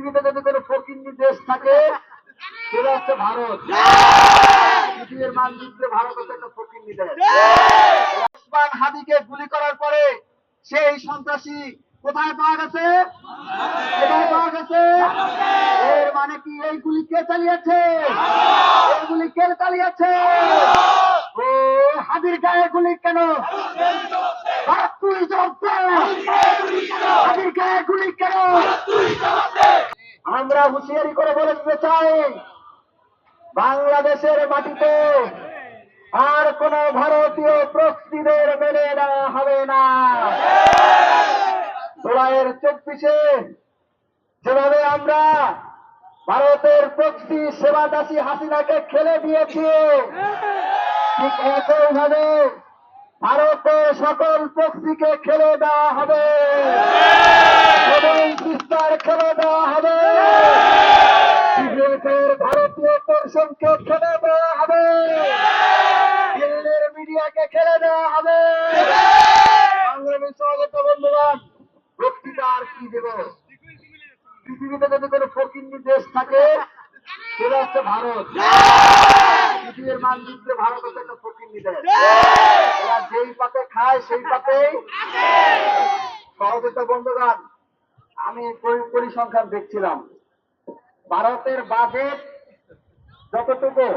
পৃথিবীতে যদি কোনো ফকিন্নি দেশ থাকে সেটা হচ্ছে ভারত। পৃথিবীর মানচিত্রে ভারত হচ্ছে একটা ফকিন্নি দেশ। ওসমান হাদিকে গুলি করার পরে সেই সন্ত্রাসী কোথায় পাওয়া গেছে? কোথায় পাওয়া গেছে? এর মানে কি এই গুলি কে চালিয়েছে? এই গুলি কে চালিয়েছে? ও হাদির গায়ে গুলি কেন? ভারত তুই জবাব দে। হাদির গায়ে গুলি কেন? আমরা হুঁশিয়ারি করে বলে দিতে চাই, বাংলাদেশের মাটিতে আর কোন ভারতীয় প্রক্সিদের মেনে নেওয়া হবে না। জুলাইয়ের 24-এ যেভাবে আমরা ভারতের প্রক্সি সেবাদাসী হাসিনাকে খেলে দিয়েছি, ঠিক একইভাবে ভারতের সকল প্রক্সিকে খেলে দেওয়া হবে এবং সিস্টার খেলে দেওয়া হবে। বিজেপির ভারতীয় দর্শনকে খেলে দেওয়া হবে, দিল্লির মিডিয়াকে খেলে দেওয়া হবে। বাংলাদেশ স্বাগত বন্ধুগণ, বক্তৃতা আর কি দেব? পৃথিবীতে যদি কোনো ফকিন্নি দেশ থাকে সেটা হচ্ছে ভারত। পৃথিবীর মানচিত্রে ভারত হচ্ছে একটা ফকিন্নি দেশ। এরা যেই পাতে খায় সেই পাতেই। সহযোগিতা বন্ধুগণ, আমি পরিসংখ্যান দেখছিলাম, ভারতের বাজেট যতটুকু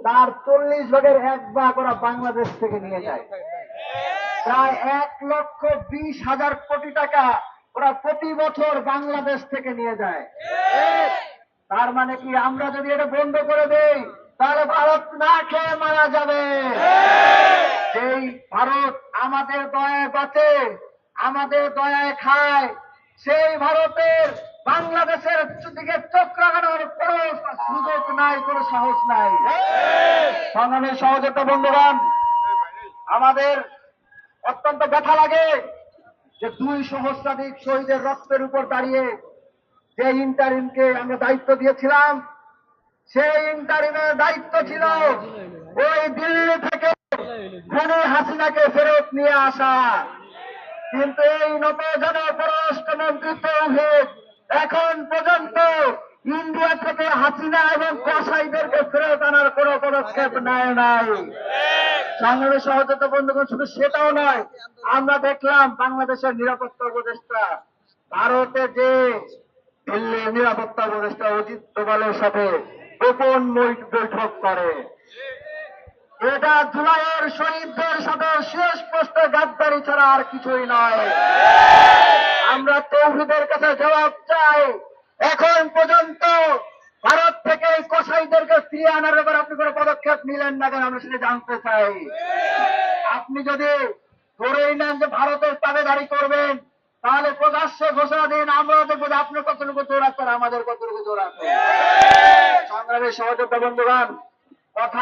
তার 40% ওরা বাংলাদেশ থেকে নিয়ে যায়। প্রায় 1,20,000 কোটি টাকা ওরা প্রতি বছর বাংলাদেশ থেকে নিয়ে যায়। তার মানে কি আমরা যদি এটা বন্ধ করে দেই তাহলে ভারত না খেয়ে মারা যাবে। সেই ভারত আমাদের দয়ায় বাঁচে, আমাদের দয়ায় খায়, সেই ভারতের বাংলাদেশের দিকে চোখ রাখানোর কোনো সুযোগ নাই, কোনো সাহস নাই। সংগ্রামের সহযোগিতা বন্ধুগণ, আমাদের অত্যন্ত ব্যথা লাগে যে 2 সহস্রাধিক শহীদের রক্তের উপর দাঁড়িয়ে যে ইন্টারিমকে আমরা দায়িত্ব দিয়েছিলাম, সেই ইন্টারিমের দায়িত্ব ছিল ওই দিল্লি থেকে খুনি হাসিনাকে ফেরত নিয়ে আসা। কিন্তু এই নতজন পররাষ্ট্রমন্ত্রী তৌহিদ এখন পর্যন্ত ইন্ডিয়া থেকে হাসিনা এবং কসাইদেরকে ফেরত আনার কোনো পদক্ষেপ নেয় নাই। বাংলাদেশ সহযোগিতা বন্ধুগণ, শুধু সেটাও নয়, আমরা দেখলাম বাংলাদেশের নিরাপত্তা উপদেষ্টা ভারতে যে দিল্লির নিরাপত্তা উপদেষ্টা অজিত দোভালের সাথে গোপন বৈঠক করে। এটা জুলাইয়ের শহীদদের সাথে সুস্পষ্ট গাদ্দারি ছাড়া আর কিছুই নয়। আমরা তৌহিদের কাছে জবাব চাই, এখন পর্যন্ত ভারত থেকে এই কসাইদেরকে ফিরিয়ে আনার ব্যাপারে আপনি কোনো পদক্ষেপ নিলেন না কেন? আমরা সেটা জানতে চাই। আপনি যদি ধরেই নেন যে ভারতের তাবেদারি করবেন, তাহলে প্রকাশ্যে ঘোষণা দিন, আমরা দেখবো যে আপনার কতটুকু জোর আছে, আমাদের কতটুকু জোর আছে। সংগ্রামের সহযোগিতা বন্ধুগণ, কথা